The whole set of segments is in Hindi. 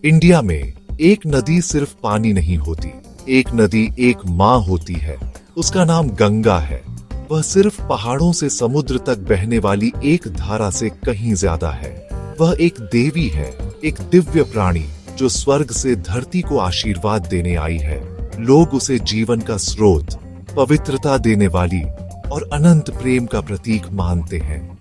इंडिया में एक नदी सिर्फ पानी नहीं होती, एक नदी एक माँ होती है। उसका नाम गंगा है। वह सिर्फ पहाड़ों से समुद्र तक बहने वाली एक धारा से कहीं ज्यादा है। वह एक देवी है, एक दिव्य प्राणी जो स्वर्ग से धरती को आशीर्वाद देने आई है। लोग उसे जीवन का स्रोत, पवित्रता देने वाली और अनंत प्रेम का प्रतीक मानते हैं।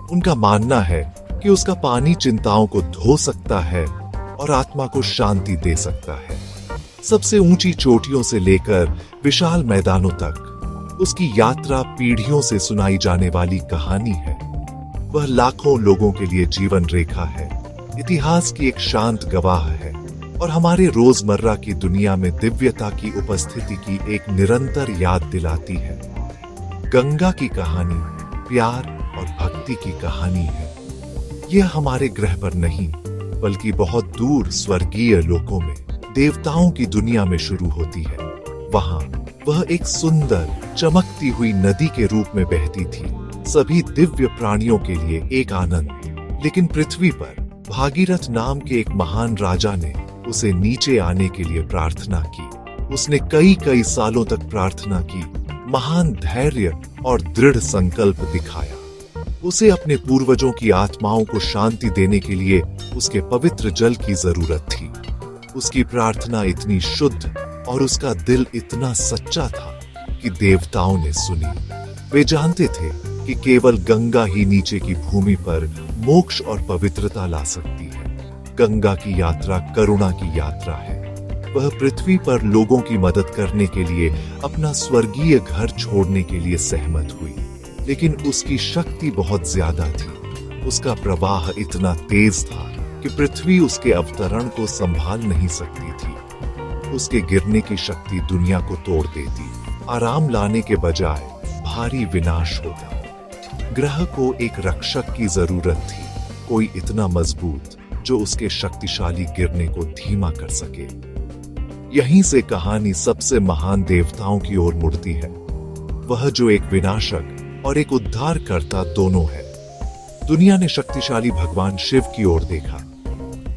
उनका मानना है कि उसका पानी चिंताओं को धो सकता है और आत्मा को शांति दे सकता है। सबसे ऊंची चोटियों से लेकर विशाल मैदानों तक उसकी यात्रा पीढ़ियों से सुनाई जाने वाली कहानी है। वह लाखों लोगों के लिए जीवन रेखा है, इतिहास की एक शांत गवाह है और हमारे रोजमर्रा की दुनिया में दिव्यता की उपस्थिति की एक निरंतर याद दिलाती है। गंगा की कहानी प्यार और भक्ति की कहानी है। यह हमारे ग्रह पर नहीं बल्कि बहुत दूर स्वर्गीय लोकों में, देवताओं की दुनिया में शुरू होती है। वहां वह एक सुंदर चमकती हुई नदी के रूप में बहती थी, सभी दिव्य प्राणियों के लिए एक आनंद। लेकिन पृथ्वी पर भागीरथ नाम के एक महान राजा ने उसे नीचे आने के लिए प्रार्थना की। उसने कई सालों तक प्रार्थना की, महान धैर्य और दृढ़ संकल्प दिखाया। उसे अपने पूर्वजों की आत्माओं को शांति देने के लिए उसके पवित्र जल की जरूरत थी। उसकी प्रार्थना इतनी शुद्ध और उसका दिल इतना सच्चा था कि देवताओं ने सुनी। वे जानते थे कि केवल गंगा ही नीचे की भूमि पर मोक्ष और पवित्रता ला सकती है। गंगा की यात्रा करुणा की यात्रा है। वह पृथ्वी पर लोगों की मदद करने के लिए अपना स्वर्गीय घर छोड़ने के लिए सहमत हुई। लेकिन उसकी शक्ति बहुत ज्यादा थी। उसका प्रवाह इतना तेज था कि पृथ्वी उसके अवतरण को संभाल नहीं सकती थी। उसके गिरने की शक्ति दुनिया को तोड़ देती, आराम लाने के बजाय भारी विनाश होता। ग्रह को एक रक्षक की जरूरत थी, कोई इतना मजबूत जो उसके शक्तिशाली गिरने को धीमा कर सके। यहीं से कहानी सबसे महान देवताओं की ओर मुड़ती है। वह जो एक विनाशक और एक उद्धारकर्ता दोनों है। दुनिया ने शक्तिशाली भगवान शिव की ओर देखा।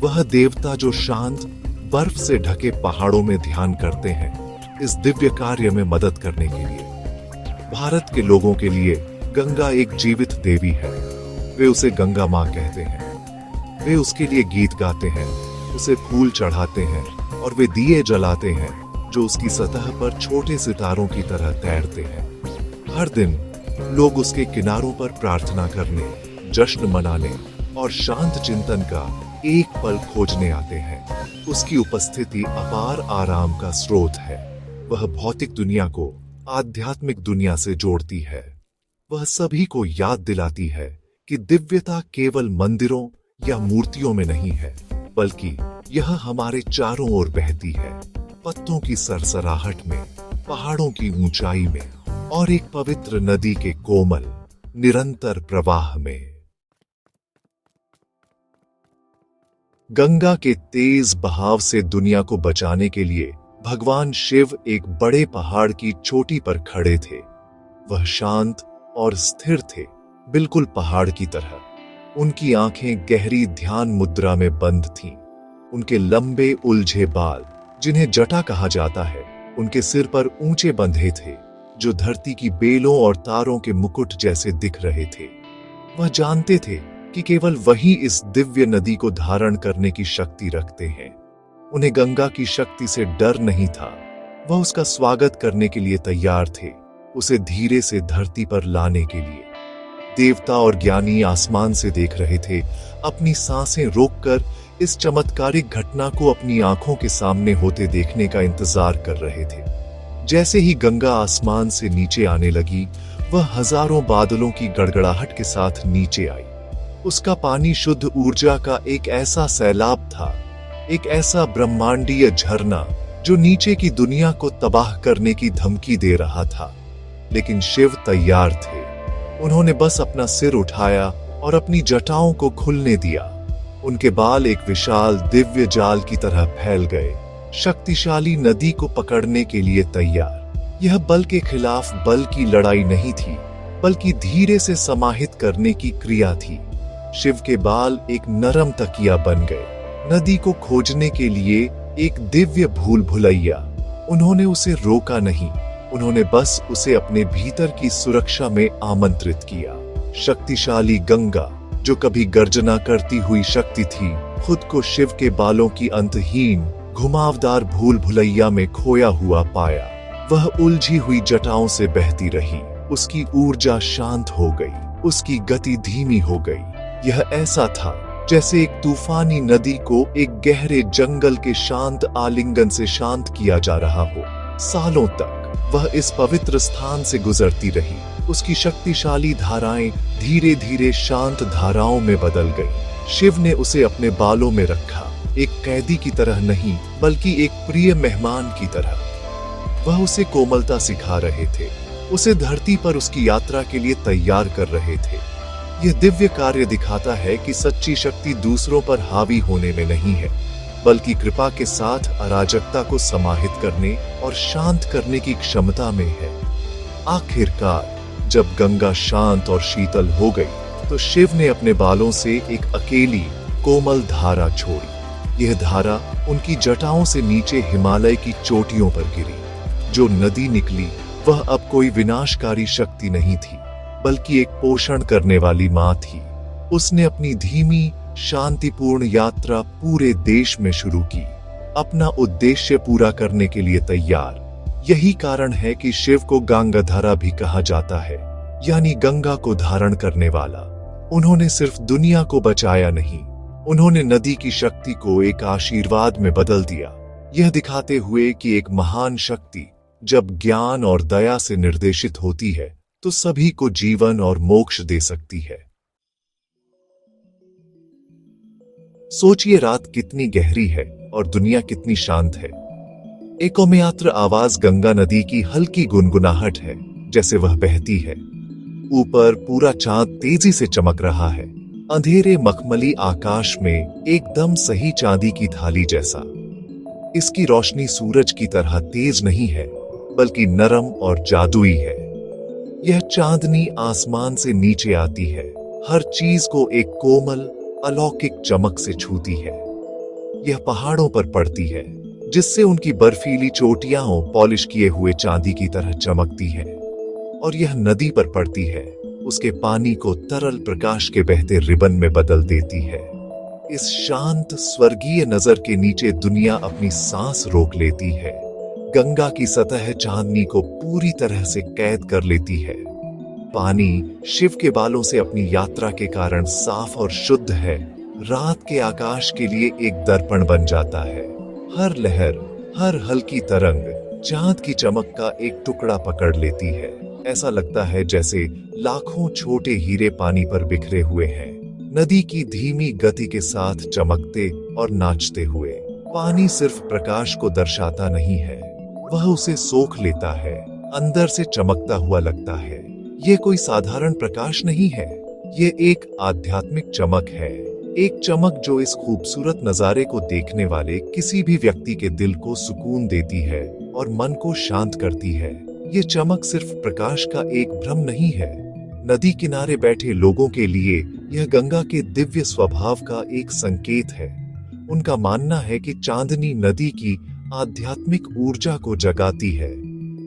वह देवता जो शांत बर्फ से ढके पहाड़ों में ध्यान करते हैं, इस दिव्य कार्य में मदद करने के लिए। भारत के लोगों के लिए गंगा एक जीवित देवी है। वे उसे गंगा मां कहते हैं। वे उसके लिए गीत गाते हैं, उसे फूल चढ़ाते हैं और वे दिए जलाते हैं जो उसकी सतह पर छोटे सितारों की तरह तैरते हैं। हर दिन लोग उसके किनारों पर प्रार्थना करने, जश्न मनाने और शांत चिंतन का एक पल खोजने आते हैं। उसकी उपस्थिति अपार आराम का स्रोत है। वह भौतिक दुनिया को आध्यात्मिक दुनिया से जोड़ती है। वह सभी को याद दिलाती है कि दिव्यता केवल मंदिरों या मूर्तियों में नहीं है, बल्कि यह हमारे चारों ओर बहती है, पत्तों की सरसराहट में, पहाड़ों की ऊंचाई में और एक पवित्र नदी के कोमल निरंतर प्रवाह में। गंगा के तेज बहाव से दुनिया को बचाने के लिए भगवान शिव एक बड़े पहाड़ की चोटी पर खड़े थे। वह शांत और स्थिर थे, बिल्कुल पहाड़ की तरह। उनकी आंखें गहरी ध्यान मुद्रा में बंद थीं। उनके लंबे उलझे बाल, जिन्हें जटा कहा जाता है, उनके सिर पर ऊंचे बंधे थे, जो धरती की बेलों और तारों के मुकुट जैसे दिख रहे थे। वह जानते थे कि केवल वही इस दिव्य नदी को धारण करने की शक्ति रखते हैं। उन्हें गंगा की शक्ति से डर नहीं था। वह उसका स्वागत करने के लिए तैयार थे, उसे धीरे से धरती पर लाने के लिए। देवता और ज्ञानी आसमान से देख रहे थे, अपनी सांसें रोककर इस चमत्कारिक घटना को अपनी आंखों के सामने होते देखने का इंतजार कर रहे थे। जैसे ही गंगा आसमान से नीचे आने लगी, वह हजारों बादलों की गड़गड़ाहट के साथ नीचे आई। उसका पानी शुद्ध ऊर्जा का एक ऐसा सैलाब था, एक ऐसा ब्रह्मांडीय झरना जो नीचे की दुनिया को तबाह करने की धमकी दे रहा था। लेकिन शिव तैयार थे। उन्होंने बस अपना सिर उठाया और अपनी जटाओं को खुलने दिया। उनके बाल एक विशाल दिव्य जाल की तरह फैल गए, शक्तिशाली नदी को पकड़ने के लिए तैयार। यह बल के खिलाफ बल की लड़ाई नहीं थी, बल्कि धीरे से समाहित करने की क्रिया थी। शिव के बाल एक नरम तकिया बन गए, नदी को खोजने के लिए एक दिव्य भूल भुलैया। उन्होंने उसे रोका नहीं, उन्होंने बस उसे अपने भीतर की सुरक्षा में आमंत्रित किया। शक्तिशाली गंगा, जो कभी गर्जना करती हुई शक्ति थी, खुद को शिव के बालों की अंतहीन घुमावदार भूल भुलैया में खोया हुआ पाया। वह उलझी हुई जटाओं से बहती रही, उसकी ऊर्जा शांत हो गई, उसकी गति धीमी हो गई। यह ऐसा था जैसे एक तूफानी नदी को एक गहरे जंगल के शांत आलिंगन से शांत किया जा रहा हो। सालों तक वह इस पवित्र स्थान से गुजरती रही, उसकी शक्तिशाली धाराएं धीरे धीरे शांत धाराओं में बदल गई। शिव ने उसे अपने बालों में रखा, एक कैदी की तरह नहीं, बल्कि एक प्रिय मेहमान की तरह। वह उसे कोमलता सिखा रहे थे, उसे धरती पर उसकी यात्रा के लिए तैयार कर रहे थे। यह दिव्य कार्य दिखाता है कि सच्ची शक्ति दूसरों पर हावी होने में नहीं है, बल्कि कृपा के साथ अराजकता को समाहित करने और शांत करने की क्षमता में है। आखिरकार जब गंगा शांत और शीतल हो गई, तो शिव ने अपने बालों से एक अकेली कोमल धारा छोड़ी। यह धारा उनकी जटाओं से नीचे हिमालय की चोटियों पर गिरी। जो नदी निकली वह अब कोई विनाशकारी शक्ति नहीं थी, बल्कि एक पोषण करने वाली मां थी। उसने अपनी धीमी शांतिपूर्ण यात्रा पूरे देश में शुरू की, अपना उद्देश्य पूरा करने के लिए तैयार। यही कारण है कि शिव को गंगाधरा भी कहा जाता है, यानी गंगा को धारण करने वाला। उन्होंने सिर्फ दुनिया को बचाया नहीं, उन्होंने नदी की शक्ति को एक आशीर्वाद में बदल दिया, यह दिखाते हुए कि एक महान शक्ति जब ज्ञान और दया से निर्देशित होती है तो सभी को जीवन और मोक्ष दे सकती है। सोचिए, रात कितनी गहरी है और दुनिया कितनी शांत है। एकमात्र आवाज गंगा नदी की हल्की गुनगुनाहट है, जैसे वह बहती है। ऊपर पूरा चांद तेजी से चमक रहा है, अंधेरे मखमली आकाश में एकदम सही चांदी की थाली जैसा। इसकी रोशनी सूरज की तरह तेज नहीं है, बल्कि नरम और जादुई है। यह चांदनी आसमान से नीचे आती है, हर चीज को एक कोमल अलौकिक चमक से छूती है। यह पहाड़ों पर पड़ती है, जिससे उनकी बर्फीली चोटियां पॉलिश किए हुए चांदी की तरह चमकती है, और यह नदी पर पड़ती है, उसके पानी को तरल प्रकाश के बहते रिबन में बदल देती है। इस शांत स्वर्गीय नजर के नीचे दुनिया अपनी सांस रोक लेती है। गंगा की सतह चांदनी को पूरी तरह से कैद कर लेती है। पानी शिव के बालों से अपनी यात्रा के कारण साफ और शुद्ध है, रात के आकाश के लिए एक दर्पण बन जाता है। हर लहर, हर हल्की तरंग चांद की चमक का एक टुकड़ा पकड़ लेती है। ऐसा लगता है जैसे लाखों छोटे हीरे पानी पर बिखरे हुए हैं, नदी की धीमी गति के साथ चमकते और नाचते हुए। पानी सिर्फ प्रकाश को दर्शाता नहीं है, वह उसे सोख लेता है, अंदर से चमकता हुआ लगता है। ये कोई साधारण प्रकाश नहीं है, ये एक आध्यात्मिक चमक है, एक चमक जो इस खूबसूरत नजारे को देखने वाले किसी भी व्यक्ति के दिल को सुकून देती है और मन को शांत करती है। ये चमक सिर्फ प्रकाश का एक भ्रम नहीं है, नदी किनारे बैठे लोगों के लिए यह गंगा के दिव्य स्वभाव का एक संकेत है। उनका मानना है कि चांदनी नदी की आध्यात्मिक ऊर्जा को जगाती है।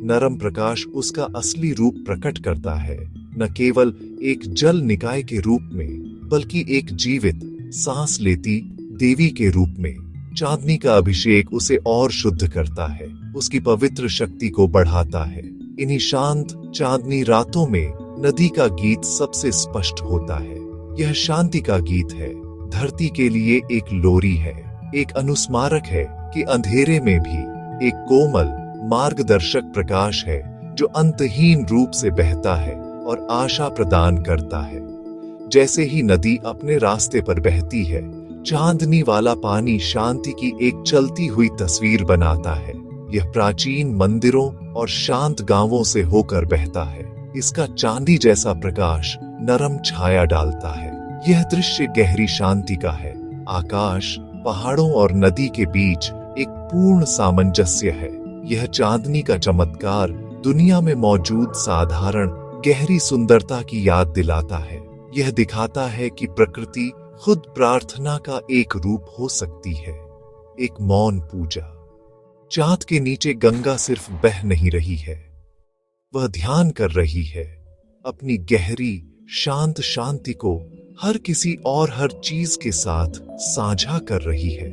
नरम प्रकाश उसका असली रूप प्रकट करता है, न केवल एक जल निकाय के रूप में, बल्कि एक जीवित सांस लेती देवी के रूप में। चांदनी का अभिषेक उसे और शुद्ध करता है, उसकी पवित्र शक्ति को बढ़ाता है। इन्हीं शांत चांदनी रातों में नदी का गीत सबसे स्पष्ट होता है। यह शांति का गीत है, धरती के लिए एक लोरी है, एक अनुस्मारक है कि अंधेरे में भी एक कोमल मार्गदर्शक प्रकाश है जो अंतहीन रूप से बहता है और आशा प्रदान करता है। जैसे ही नदी अपने रास्ते पर बहती है, चांदनी वाला पानी शांति की एक चलती हुई तस्वीर बनाता है। यह प्राचीन मंदिरों और शांत गांवों से होकर बहता है, इसका चांदी जैसा प्रकाश नरम छाया डालता है। यह दृश्य गहरी शांति का है। आकाश, पहाड़ों और नदी के बीच एक पूर्ण सामंजस्य है। यह चांदनी का चमत्कार दुनिया में मौजूद साधारण गहरी सुंदरता की याद दिलाता है। यह दिखाता है कि प्रकृति खुद प्रार्थना का एक रूप हो सकती है, एक मौन पूजा। चांद के नीचे गंगा सिर्फ बह नहीं रही है, वह ध्यान कर रही है, अपनी गहरी शांत शांति को हर किसी और हर चीज के साथ साझा कर रही है,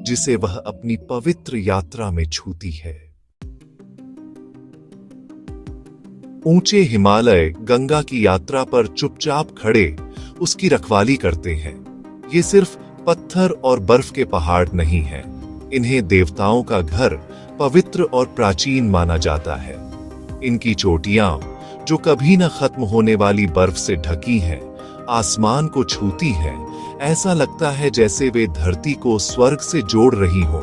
जिसे वह अपनी पवित्र यात्रा में छूती है। ऊंचे हिमालय गंगा की यात्रा पर चुपचाप खड़े उसकी रखवाली करते हैं। ये सिर्फ पत्थर और बर्फ के पहाड़ नहीं हैं, इन्हें देवताओं का घर, पवित्र और प्राचीन माना जाता है। इनकी चोटियां, जो कभी न खत्म होने वाली बर्फ से ढकी हैं, आसमान को छूती हैं। ऐसा लगता है जैसे वे धरती को स्वर्ग से जोड़ रही हों।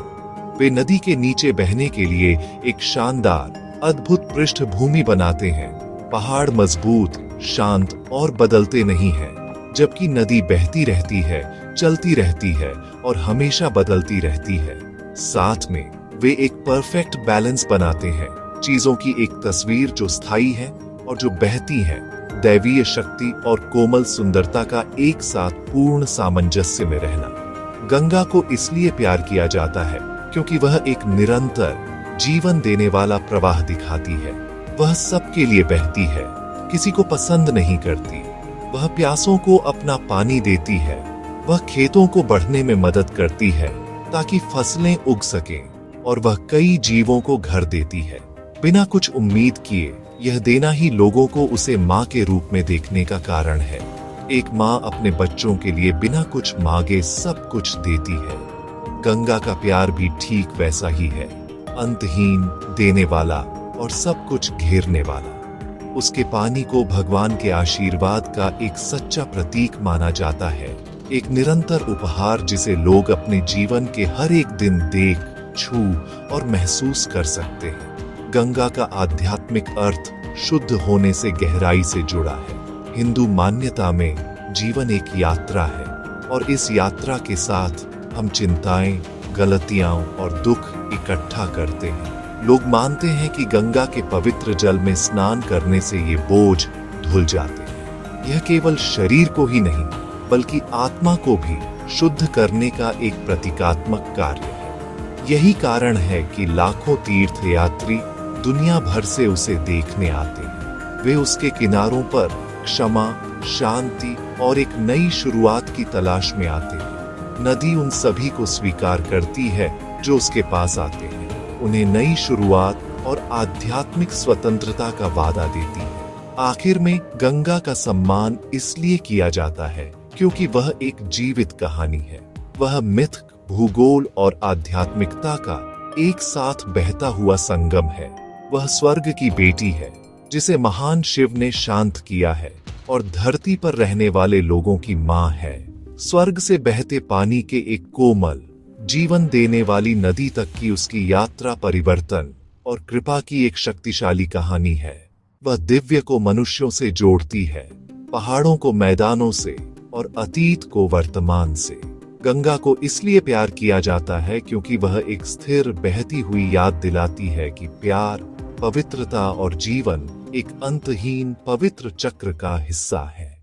वे नदी के नीचे बहने के लिए एक शानदार, अद्भुत पृष्ठभूमि बनाते हैं। पहाड़ मजबूत, शांत और बदलते नहीं हैं, जबकि नदी बहती रहती है, चलती रहती है और हमेशा बदलती रहती है। साथ में वे एक परफेक्ट बैलेंस बनाते हैं, चीजों की एक तस्वीर जो स्थायी है और जो बहती है, दैवीय शक्ति और कोमल सुंदरता का एक साथ पूर्ण सामंजस्य में रहना। गंगा को इसलिए प्यार किया जाता है क्योंकि वह एक निरंतर जीवन देने वाला प्रवाह दिखाती है। वह सबके लिए बहती है, किसी को पसंद नहीं करती। वह प्यासों को अपना पानी देती है, वह खेतों को बढ़ने में मदद करती है ताकि फसलें उग सकें, और वह कई जीवों को घर देती है बिना कुछ उम्मीद किए। यह देना ही लोगों को उसे माँ के रूप में देखने का कारण है। एक माँ अपने बच्चों के लिए बिना कुछ मांगे सब कुछ देती है। गंगा का प्यार भी ठीक वैसा ही है, अंतहीन, देने वाला और सब कुछ घेरने वाला। उसके पानी को भगवान के आशीर्वाद का एक सच्चा प्रतीक माना जाता है, एक निरंतर उपहार जिसे लोग अपने जीवन के हर एक दिन देख, छू और महसूस कर सकते हैं। गंगा का आध्यात्मिक अर्थ शुद्ध होने से गहराई से जुड़ा है। हिंदू मान्यता में जीवन एक यात्रा है, और इस यात्रा के साथ हम चिंताएं, गलतियां और दुख इकट्ठा करते हैं। लोग मानते हैं कि गंगा के पवित्र जल में स्नान करने से ये बोझ धुल जाते हैं। यह केवल शरीर को ही नहीं, बल्कि आत्मा को भी शुद्ध करने का एक प्रतीकात्मक कार्य है। यही कारण है कि लाखों तीर्थयात्री दुनिया भर से उसे देखने आते हैं। वे उसके किनारों पर क्षमा, शांति और एक नई शुरुआत की तलाश में आते हैं। नदी उन सभी को स्वीकार करती है जो उसके पास आते हैं, उन्हें नई शुरुआत और आध्यात्मिक स्वतंत्रता का वादा देती है। आखिर में गंगा का सम्मान इसलिए किया जाता है क्योंकि वह एक जीवित कहानी है। वह मिथ, भूगोल और आध्यात्मिकता का एक साथ बहता हुआ संगम है। वह स्वर्ग की बेटी है जिसे महान शिव ने शांत किया है, और धरती पर रहने वाले लोगों की मां है। स्वर्ग से बहते पानी के एक कोमल, जीवन देने वाली नदी तक की उसकी यात्रा परिवर्तन और कृपा की एक शक्तिशाली कहानी है। वह दिव्य को मनुष्यों से जोड़ती है, पहाड़ों को मैदानों से और अतीत को वर्तमान से। गंगा को इसलिए प्यार किया जाता है क्योंकि वह एक स्थिर बहती हुई याद दिलाती है कि प्यार, पवित्रता और जीवन एक अंतहीन पवित्र चक्र का हिस्सा है।